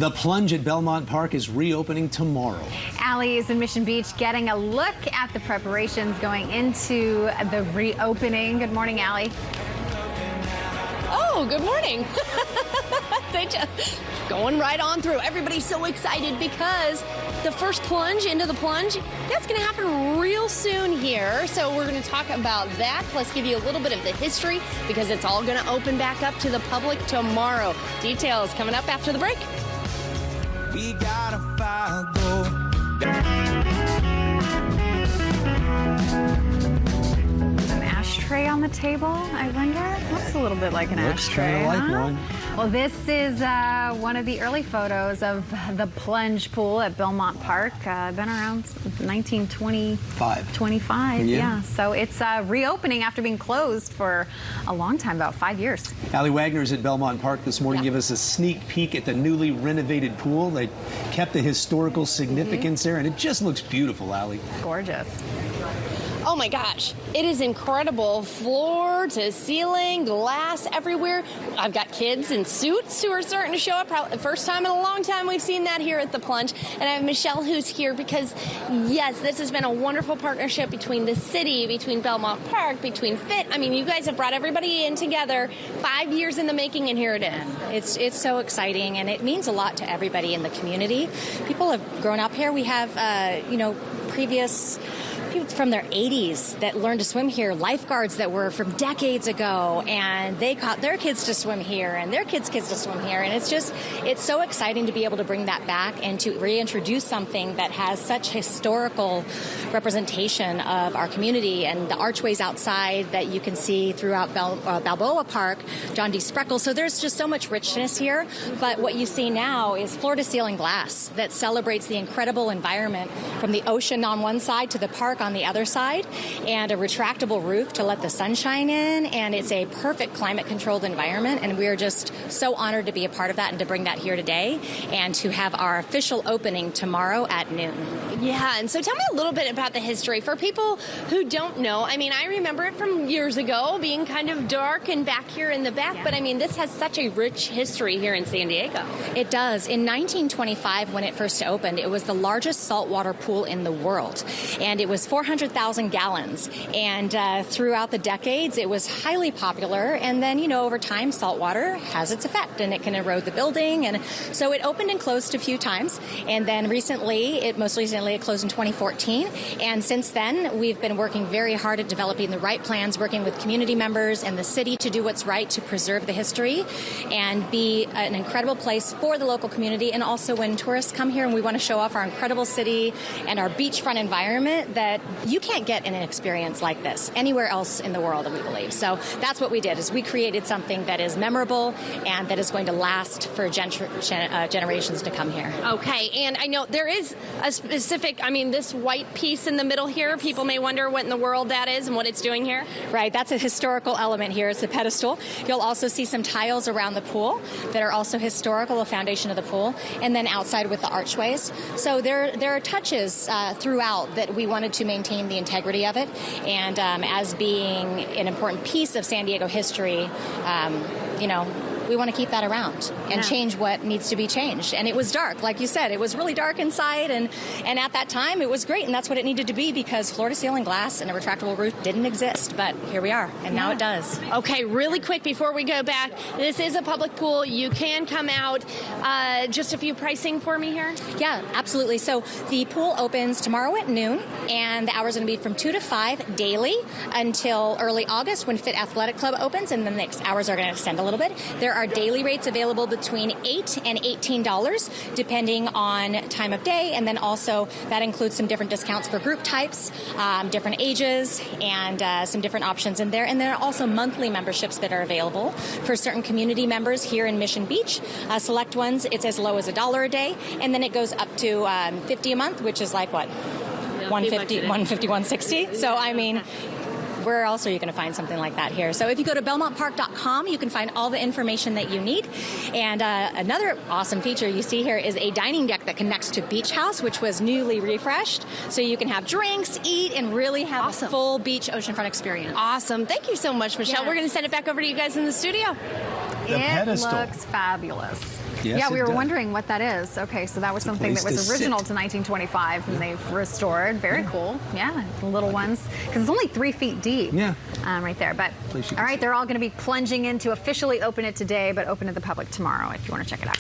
The Plunge at Belmont Park is reopening tomorrow. Allie is in Mission Beach getting a look at the preparations going into the reopening. Good morning, Allie. Oh, good morning. They just going right on through. Everybody's so excited because the first plunge into the plunge, that's going to happen real soon here. So we're going to talk about that, plus give you a little bit of the history because it's all going to open back up to the public tomorrow. Details coming up after the break. We gotta fire go. An ashtray on the table, I wonder? Looks a little bit like an ashtray. Looks kind of like one. Well, this is one of the early photos of the plunge pool at Belmont Park. Been around 1925. Yeah. So it's reopening after being closed for a long time, about 5 years. Allie Wagner's at Belmont Park this morning. Give us a sneak peek at the newly renovated pool. They kept the historical significance there, and it just looks beautiful, Allie. Gorgeous. Oh my gosh, it is incredible. Floor to ceiling, glass everywhere. I've got kids in suits who are starting to show up. Probably the first time in a long time we've seen that here at the Plunge. And I have Michelle who's here because, yes, this has been a wonderful partnership between the city, between Belmont Park, between FIT. I mean, you guys have brought everybody in together. 5 years in the making, and here it is. It's so exciting, and it means a lot to everybody in the community. People have grown up here. We have, previous people from their 80s that learned to swim here, lifeguards that were from decades ago, and they taught their kids to swim here and their kids' to swim here. And it's so exciting to be able to bring that back and to reintroduce something that has such historical representation of our community and the archways outside that you can see throughout Balboa Park, John D. Spreckles. So there's just so much richness here. But what you see now is floor-to-ceiling glass that celebrates the incredible environment from the ocean on one side to the park on the other side, and a retractable roof to let the sunshine in, and it's a perfect climate-controlled environment, and we are just so honored to be a part of that and to bring that here today and to have our official opening tomorrow at noon. Yeah, and so tell me a little bit about the history for people who don't know. I mean, I remember it from years ago being kind of dark and back here in the back, but I mean, this has such a rich history here in San Diego. It does. In 1925, when it first opened, it was the largest saltwater pool in the world, and it was 400,000 gallons. And throughout the decades, it was highly popular. And then, over time, saltwater has its effect, and it can erode the building. And so it opened and closed a few times. And then most recently, it closed in 2014. And since then, we've been working very hard at developing the right plans, working with community members and the city to do what's right to preserve the history and be an incredible place for the local community. And also when tourists come here and we want to show off our incredible city and our beachfront environment, that you can't get an experience like this anywhere else in the world, we believe. So that's what we did, is we created something that is memorable and that is going to last for generations to come here. Okay, and I know there is a specific, this white piece in the middle here, people may wonder what in the world that is and what it's doing here. Right, that's a historical element here. It's the pedestal. You'll also see some tiles around the pool that are also historical, the foundation of the pool, and then outside with the archways. So there are touches throughout that we wanted to maintain the integrity of it, and as being an important piece of San Diego history, we want to keep that around and change what needs to be changed. And it was dark, like you said, it was really dark inside, and at that time it was great, and that's what it needed to be because floor-to-ceiling glass and a retractable roof didn't exist, but here we are, and now it does. Okay, really quick before we go back, this is a public pool. You can come out. Just a few pricing for me here? Yeah, absolutely. So the pool opens tomorrow at noon, and the hours are going to be from 2 to 5 daily until early August when Fit Athletic Club opens, and then the next hours are going to extend a little bit. There are daily rates available between $8 and $18 depending on time of day, and then also that includes some different discounts for group types, different ages, and some different options in there. And there are also monthly memberships that are available for certain community members here in Mission Beach. Select ones, it's as low as $1 a day, and then it goes up to $50 a month, which is like what? $150, $160. So where else are you going to find something like that here? So if you go to belmontpark.com, you can find all the information that you need. And another awesome feature you see here is a dining deck that connects to Beach House, which was newly refreshed. So you can have drinks, eat, and really have a full beach oceanfront experience. Awesome. Thank you so much, Michelle. We're going to send it back over to you guys in the studio. The pedestal looks fabulous. Yes, yeah, we it were does. wondering what that is. Okay, so that was something that place was to original sit. to 1925, and they've restored. Very cool. Yeah, the little ones, because it's only 3 feet deep. Yeah. Right there. But Place you all can right, sit. they're all going to be plunging in to officially open it today, but open to the public tomorrow if you want to check it out.